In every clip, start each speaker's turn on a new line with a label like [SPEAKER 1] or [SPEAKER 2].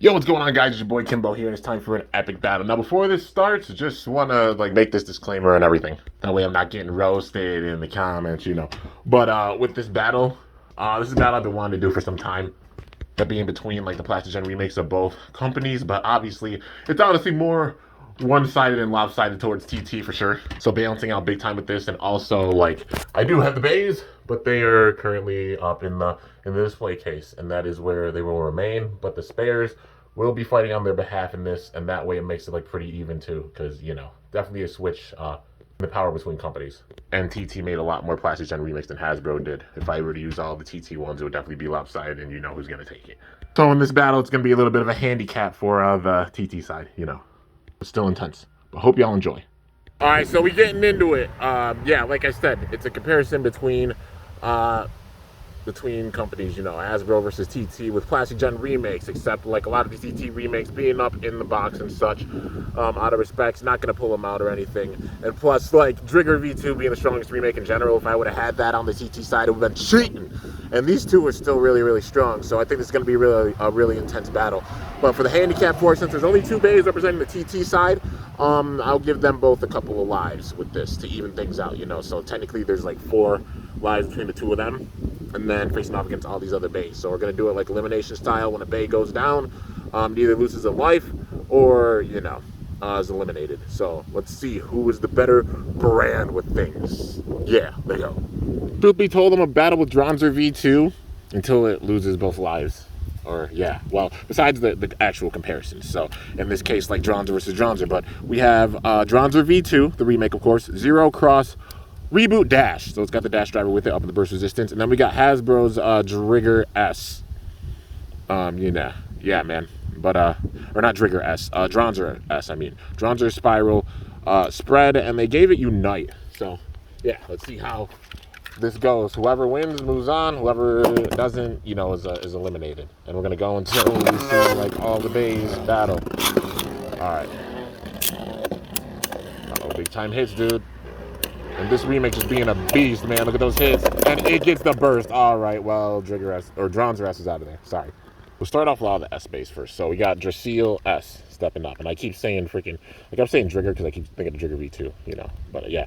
[SPEAKER 1] Yo, what's going on, guys? It's your boy Kimbo here, and it's time for an epic battle. Now, before this starts, just want to make this disclaimer and everything. That way I'm not getting roasted in the comments, you know. But with this is a battle I've been wanting to do for some time. That being between the plastic gen remakes of both companies, but obviously it's honestly more one-sided and lopsided towards TT for sure. So balancing out big time with this, and also I do have the bays, but they are currently up in the display case, and that is where they will remain. But the spares will be fighting on their behalf in this, and that way it makes it pretty even too, because definitely a switch in the power between companies. And TT made a lot more plastic gen remakes than Hasbro did. If I were to use all the TT ones, it would definitely be lopsided, and you know who's gonna take it. So in this battle, it's gonna be a little bit of a handicap for the TT side, It's still intense, but hope y'all enjoy. All right, so we getting into it. Yeah, like I said, it's a comparison between companies, Hasbro versus TT with plastic gen remakes, except a lot of these TT remakes being up in the box and such, out of respect, not going to pull them out or anything. And plus, Drigger V2 being the strongest remake in general, if I would have had that on the TT side, it would have been cheating. And these two are still really, really strong, so I think this is going to be a really intense battle. But for the handicap force, since there's only two bays representing the TT side, I'll give them both a couple of lives with this to even things out, So technically there's 4 lives between the two of them, and then facing off against all these other bays. So we're going to do it elimination style. When a bay goes down, it either loses a life or, is eliminated. So let's see who is the better brand with things. Yeah, there you go. Truth be told, I'm a battle with Dronzer V2 until it loses both lives. Or, yeah, well, besides the actual comparisons. So, in this case, Dronzer versus Dronzer. But we have Dronzer V2, the remake, of course, Zero Cross Reboot Dash. So, it's got the dash driver with it, up in the burst resistance. And then we got Hasbro's Drigger S. Yeah, man. But, or not Drigger S, Dronzer S, I mean. Dronzer Spiral Spread, and they gave it Unite. So, yeah, let's see how this goes. Whoever wins moves on. Whoever doesn't, is eliminated. And we're gonna go until we see all the bays battle. All right. Big time hits, dude. And this remake just being a beast, man. Look at those hits, and it gets the burst. All right. Well, Drigger S or Dronzer S is out of there. Sorry. We'll start off with all the S base first. So we got Drasil S stepping up, and I keep saying I'm saying Drigger because I keep thinking of Drigger V2, But yeah.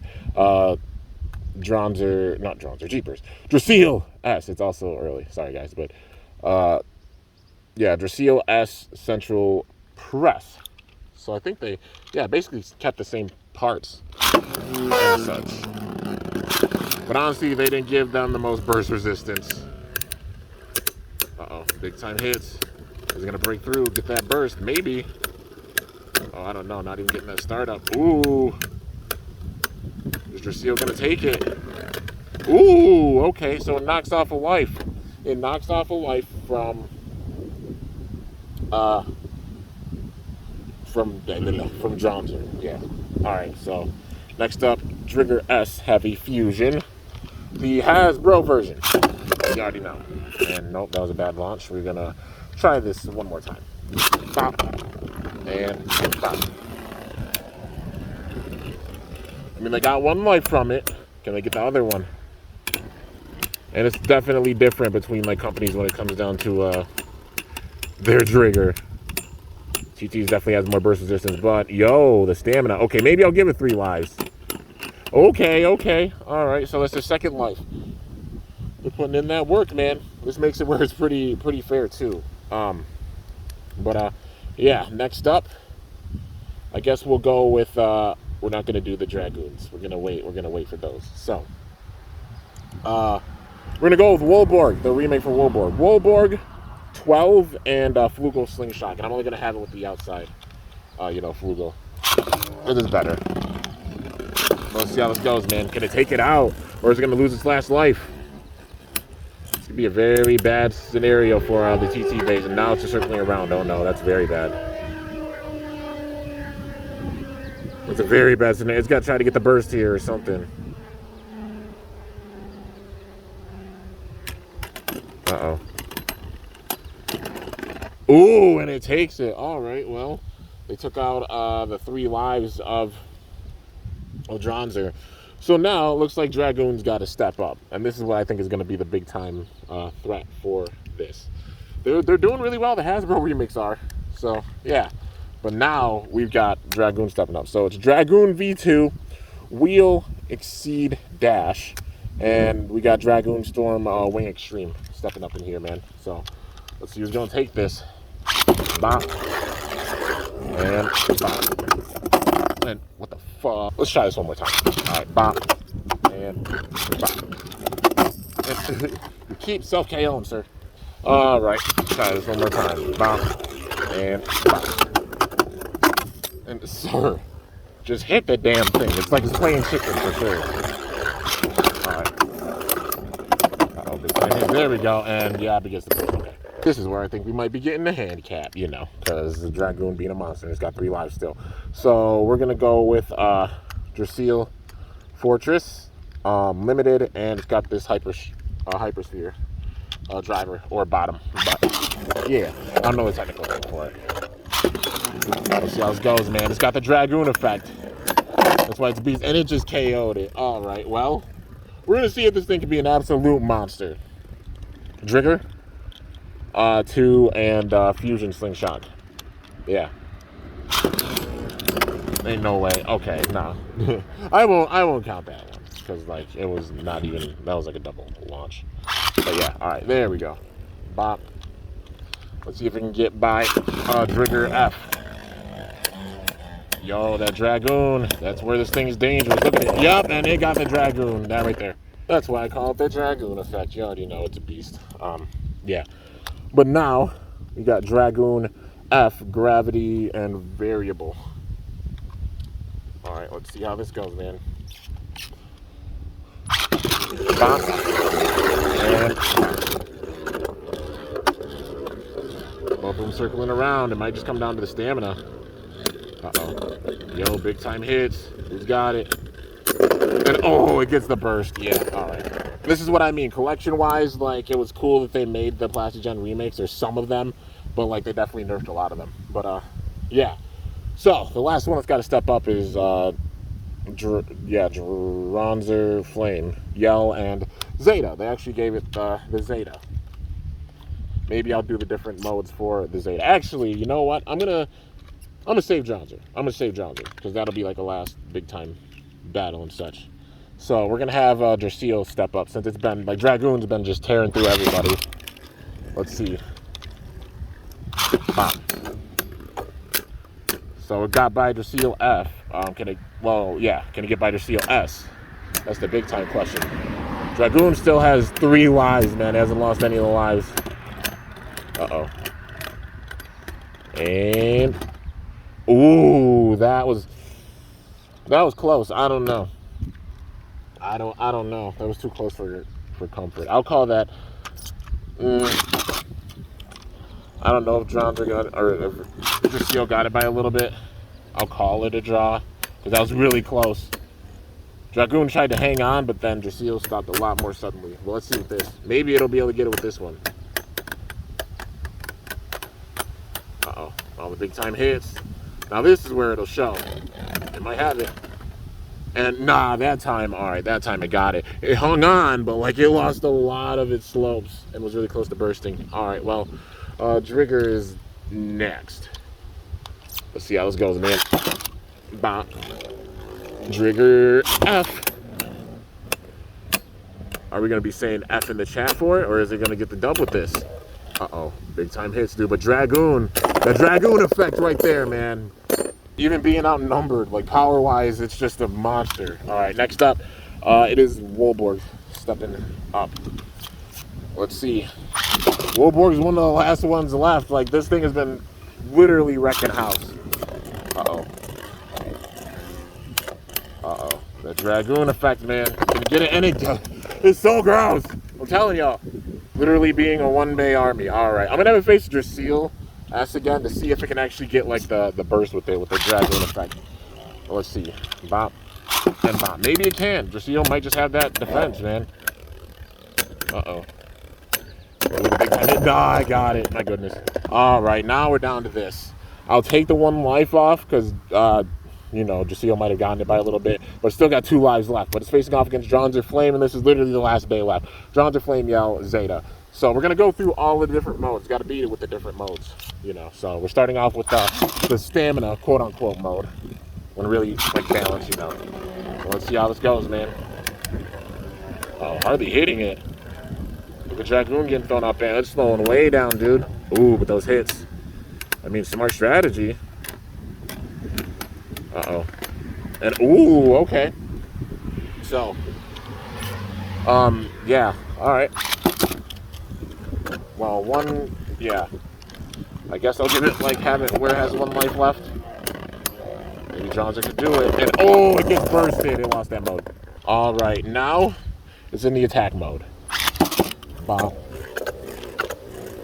[SPEAKER 1] Jeepers. Drasil S. It's also early. Sorry, guys. But, yeah, Drasil S Central Press. So I think they, basically kept the same parts and such. But honestly, they didn't give them the most burst resistance. Uh-oh. Big time hits. Is going to break through, get that burst. Maybe. Oh, I don't know. Not even getting that startup. Ooh. Is Drasil going to take it? Ooh, okay, so it knocks off a life. It knocks off a life from Dronzer. Yeah. Alright, so next up, Drigger S Heavy Fusion. The Hasbro version. You already know. And nope, that was a bad launch. We're gonna try this one more time. Stop. And stop. I mean, they got one life from it. Can they get the other one? And it's definitely different between companies when it comes down to their Drigger. TT's definitely has more burst resistance, but yo, the stamina. Okay, maybe I'll give it 3 lives. Okay. All right, so that's the second life. They're putting in that work, man. This makes it where it's pretty fair too. Yeah. Next up, I guess we'll go with. We're not gonna do the Dragoons. We're gonna wait for those. So, we're gonna go with Wolborg, the remake for Wolborg. Wolborg 12 and Flugel Slingshot. And I'm only gonna have it with the outside, Flugel. This is better. Let's see how this goes, man. Can it take it out, or is it gonna lose its last life? It's gonna be a very bad scenario for the TT base, and now it's just circling around. Oh no, that's very bad. It's a very bad scenario. It's got to try to get the burst here or something. Uh-oh. Ooh, and it takes it. All right, well, they took out the 3 lives of Dronzer. So now it looks like Dragoon's got to step up. And this is what I think is going to be the big-time threat for this. They're doing really well, the Hasbro remakes are. So, yeah. But now we've got Dragoon stepping up. So it's Dragoon V2, Wheel, Exceed, Dash. And we got Dragoon Storm Wing Extreme stepping up in here, man. So let's see who's going to take this. Bop. And bop. And what the fuck? Let's try this one more time. All right, bop. And bop. And you keep self-KOing, sir. All right, let's try this one more time. Bop. And bop. And sir, just hit that damn thing. It's like it's playing chicken for sure. There we go, and yeah, begins the push. Okay. This is where I think we might be getting the handicap, you know, because the Dragoon being a monster, it's got 3 lives still. So we're gonna go with Drasil Fortress, limited, and it's got this hypersphere driver or bottom. But yeah, I don't know the technical name for it. Let's see how this goes, man. It's got the Dragoon effect. That's why it's a beast, and it just KO'd it. All right, well. We're going to see if this thing can be an absolute monster. Trigger, 2, and Fusion Slingshot. Yeah. Ain't no way. Okay, nah. I won't count that one. Because, like, it was not even... That was like a double launch. But yeah, alright, there we go. Bop. Let's see if we can get by Trigger F. Yo, that Dragoon. That's where this thing is dangerous. Look at it. Yup, and it got the Dragoon. That right there. That's why I call it the Dragoon effect. You already know it's a beast. Yeah. But now, we got Dragoon F, Gravity, and Variable. Alright, let's see how this goes, man. Bop. And both of them circling around. It might just come down to the stamina. Uh-oh. Yo, big time hits. Who's got it? And oh, it gets the burst. Yeah, alright. This is what I mean. Collection-wise, like, it was cool that they made the Plastic Gen remakes. There's some of them, but, like, they definitely nerfed a lot of them. But, yeah. So, the last one that's got to step up is, Dronzer Flame, Yell, and Zeta. They actually gave it the Zeta. Maybe I'll do the different modes for the Zeta. Actually, you know what? I'm gonna save Dronzer. I'm gonna save Dronzer because that'll be like a last big time battle and such. So we're gonna have Drasil step up since it's been like Dragoon's been just tearing through everybody. Let's see. Bop. So it got by Drasil F. Can it get by Drasil S? That's the big time question. Dragoon still has 3 lives, man. He hasn't lost any of the lives. Uh-oh. And ooh, that was close. I don't know. I don't know. That was too close for comfort. I'll call that. I don't know if Dronzer got it, or if Drasil got it by a little bit. I'll call it a draw because that was really close. Dragoon tried to hang on, but then Drasil stopped a lot more suddenly. Well, let's see with this. Maybe it'll be able to get it with this one. Uh-oh. All the big time hits. Now this is where it'll show. It might have it. And nah, that time it got it. It hung on, but like it lost a lot of its slopes and was really close to bursting. Alright, well, Trigger is next. Let's see how this goes, man. Bop. Trigger F. Are we going to be saying F in the chat for it, or is it going to get the dub with this? Uh-oh. Big time hits, dude. But Dragoon, the Dragoon effect right there, man. Even being outnumbered, like power-wise, it's just a monster. All right, next up, it is Wolborg stepping up. Let's see. Wolborg is one of the last ones left. Like, this thing has been literally wrecking house. Uh-oh. Uh-oh. The Dragoon effect, man. Can get it, and it's so gross. I'm telling y'all. Literally being a one-bay army. All right, I'm gonna have it face Drasil S again to see if it can actually get like the burst with the Dragoon effect. Well, let's see. Bop and bop. Maybe it can. Drasil might just have that defense, man. Uh-oh. No, I got it. My goodness. All right, now we're down to this. I'll take the 1 life off because, you know, Drasil might have gotten it by a little bit, but still got 2 lives left. But it's facing off against Dronzer Flame, and this is literally the last bay left. Dronzer Flame, Yell, Zeta. So we're gonna go through all the different modes. Got to beat it with the different modes, you know. So we're starting off with the stamina, quote unquote, mode. When really like balance, you know. So let's see how this goes, man. Oh, hardly hitting it. Look at Dragoon getting thrown up, man. It's slowing way down, dude. Ooh, but those hits. I mean, smart strategy. Uh-oh. And, ooh, okay. So, yeah, all right. Well, one, yeah. I guess I'll give it, like, have it where it has one life left. Maybe Johnson could do it. And, oh, it gets bursted. It lost that mode. All right, now it's in the attack mode. Bop.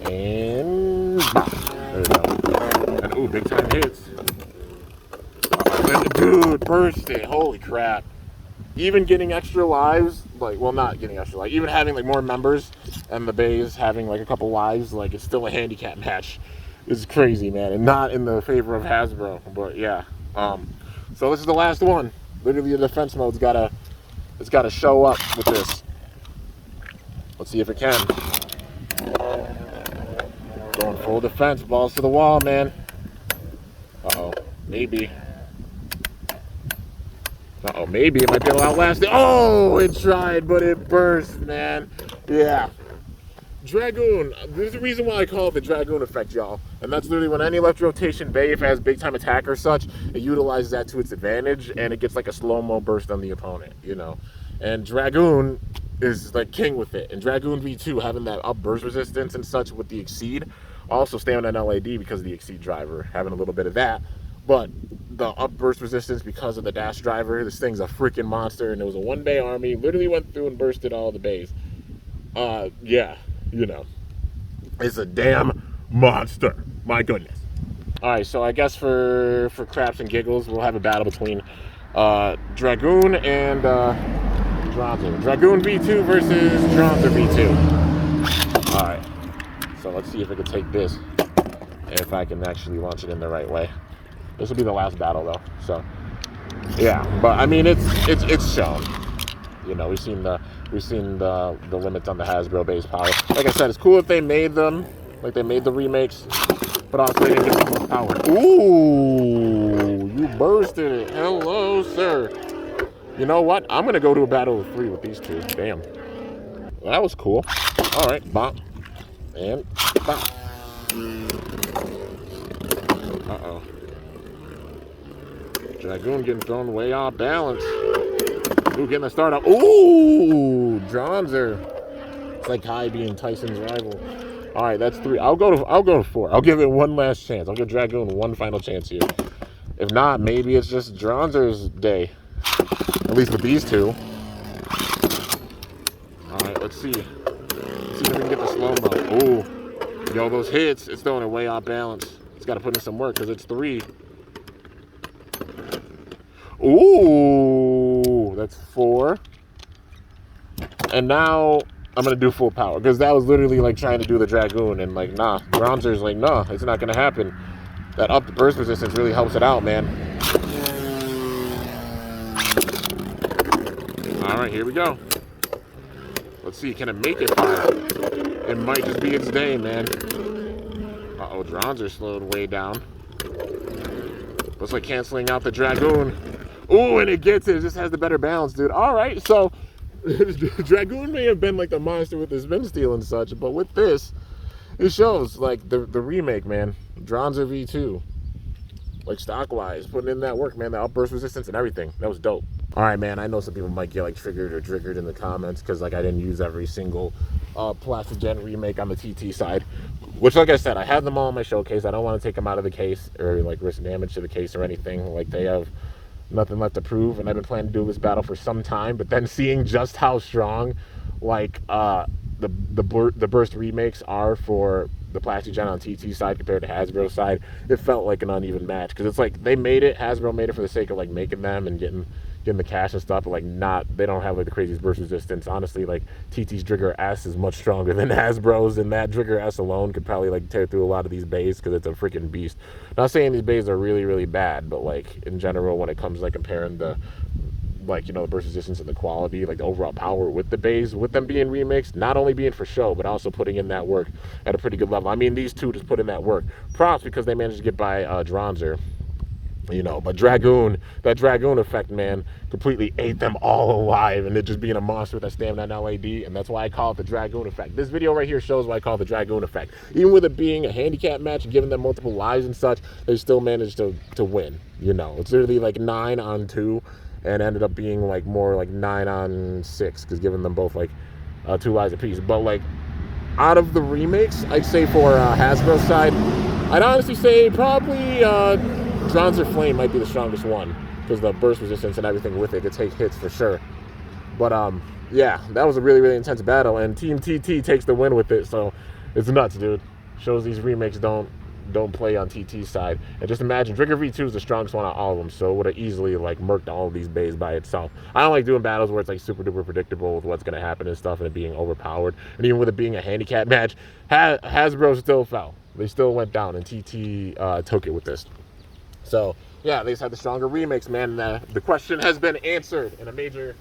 [SPEAKER 1] And bop. There we go. And, ooh, big time hits. And, dude, bursted. Holy crap. Even getting extra lives, like, well, not getting extra lives, even having, like, more members and the bays having, like, a couple lives, like, it's still a handicap match. It's crazy, man, and not in the favor of Hasbro, but, yeah. So this is the last one. Literally, the defense mode's it's gotta show up with this. Let's see if it can. Going full defense, balls to the wall, man. Uh-oh, maybe. Uh-oh, maybe it might be able to outlast it. Oh, it tried, but it burst, man. Yeah. Dragoon. There's a reason why I call it the Dragoon effect, y'all. And that's literally when any left rotation bay, if it has big time attack or such, it utilizes that to its advantage, and it gets like a slow-mo burst on the opponent, you know. And Dragoon is like king with it. And Dragoon V2 having that up burst resistance and such with the Exceed, also staying on LAD because of the Exceed driver, having a little bit of that. But the up burst resistance because of the dash driver, this thing's a freaking monster, and it was a one-bay army, literally went through and bursted all the bays. Yeah, you know, it's a damn monster. My goodness. All right, so I guess for craps and giggles, we'll have a battle between Dragoon and Dronzer. Dragoon V2 versus Dronzer V2. All right, so let's see if I can take this, if I can actually launch it in the right way. This will be the last battle, though. So, yeah. But I mean, it's shown. You know, we've seen the limits on the Hasbro base power. Like I said, it's cool if they made them, like they made the remakes, but also they didn't give them more power. Ooh, you bursted it. Hello, sir. You know what? I'm gonna go to a battle of 3 with these two. Damn. Well, that was cool. All right, bop and bop. Uh-oh. Dragoon getting thrown way off balance. Ooh, getting the start up. Ooh, Dronzer. It's like Kai being Tyson's rival. All right, that's 3. I'll go to 4. I'll give it one last chance. I'll give Dragoon one final chance here. If not, maybe it's just Dronzer's day. At least with these two. All right, let's see. Let's see if we can get the slow-mo. Ooh, yo, those hits. It's throwing it way off balance. It's got to put in some work because it's 3. Ooh, that's 4. And now I'm going to do full power. Because that was literally like trying to do the Dragoon. And like, nah. Dronzer's like, nah, it's not going to happen. That up the burst resistance really helps it out, man. All right, here we go. Let's see, can it make it 5? It might just be its day, man. Uh-oh, Dronzer slowed way down. Looks like canceling out the Dragoon. Ooh, and it gets it. It just has the better balance, dude. All right, so Dragoon may have been like the monster with the spin steal and such, but with this, it shows like the remake, man. Dronzer V2. Like stock-wise, putting in that work, man. The outburst resistance and everything. That was dope. All right, man. I know some people might get like triggered or triggered in the comments because like I didn't use every single Plastic Gen remake on the TT side. Which, like I said, I have them all in my showcase. I don't want to take them out of the case or like risk damage to the case or anything. Like they have nothing left to prove, and I've been planning to do this battle for some time. But then seeing just how strong, like the burst remakes are for the Plastic Gen on TT side compared to Hasbro side, it felt like an uneven match because it's like they made it. Hasbro made it for the sake of like making them and getting the cash and stuff, but like they don't have like the craziest burst resistance. Honestly, like TT's Trigger S is much stronger than Hasbro's, and that Trigger S alone could probably like tear through a lot of these bays because it's a freaking beast. Not saying these bays are really, really bad, but like in general, when it comes to like comparing the like, you know, the burst resistance and the quality, like the overall power with the bays, with them being remakes, not only being for show, but also putting in that work at a pretty good level. I mean, these two just put in that work. Props, because they managed to get by Dronzer. You know, but Dragoon, that Dragoon effect, man, completely ate them all alive, and it just being a monster with that stamina and LAD, and that's why I call it the Dragoon effect. This video right here shows why I call it the Dragoon effect. Even with it being a handicap match and giving them multiple lives and such, they still managed to win. You know, it's literally like 9-on-2, and ended up being like more like 9-on-6, because giving them both like 2 lives apiece. But like, out of the remakes, I'd say for Hasbro's side, I'd honestly say probably Dronzer Flame might be the strongest one, because the burst resistance and everything with it could take hits for sure. But yeah, that was a really, really intense battle, and Team TT takes the win with it, so it's nuts, dude. Shows these remakes don't play on TT's side. And just imagine, Trigger V2 is the strongest one out of all of them, so it would have easily like murked all of these bays by itself. I don't like doing battles where it's like super duper predictable with what's going to happen and stuff, and it being overpowered. And even with it being a handicap match, Hasbro still fell. They still went down, and TT took it with this. So yeah, they just had the stronger remakes, man. The question has been answered in a major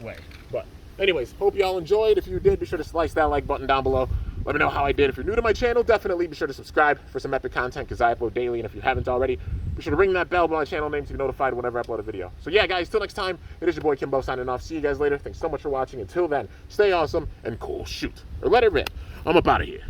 [SPEAKER 1] way. But anyways, hope y'all enjoyed. If you did, be sure to slice that like button down below. Let me know how I did. If you're new to my channel, definitely be sure to subscribe for some epic content, because I upload daily. And if you haven't already, be sure to ring that bell by my channel name to be notified whenever I upload a video. So yeah, guys, till next time, it is your boy Kimbo signing off. See you guys later. Thanks so much for watching. Until then, stay awesome and cool shoot. Or let it rip. I'm up out of here.